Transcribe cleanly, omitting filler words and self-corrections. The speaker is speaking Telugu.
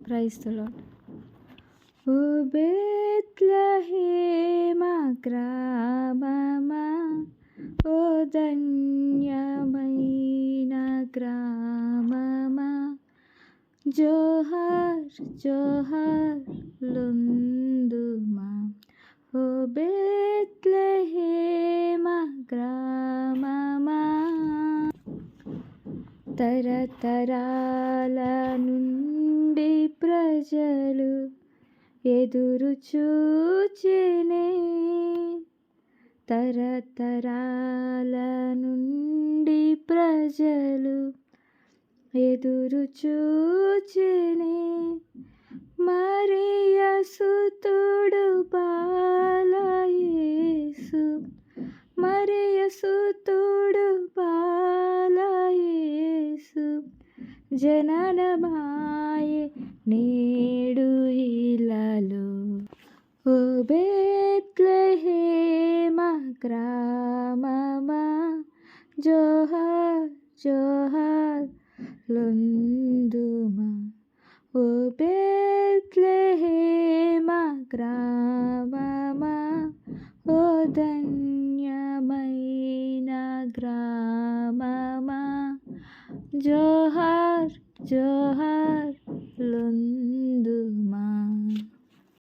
Praise the Lord. ఓ బేత్లెహేమ గ్రామమా, ఓ ధన్యమైన గ్రామమా, జోహార్ జోహార్ లుందుమా. ఓ బేత్లెహేమ గ్రామమా, తరతరాల నుండి ప్రజలు ఎదురు చూచెనే, తరతరాల నుండి ప్రజలు ఎదురు చూచెనే. మరియ సుతుడు బాలయేసు, మరియ సుతుడు బాలయేసు జననమాయె నేడు ఇలలో. ఓ బేత్లెహేమ గ్రామమా, జోహార్ జోహార్ లుందుమా. ఓ బేత్లెహేమ గ్రామమా, ఓ ధన్యమైన గ్రామమా, జోహార్ జోహార్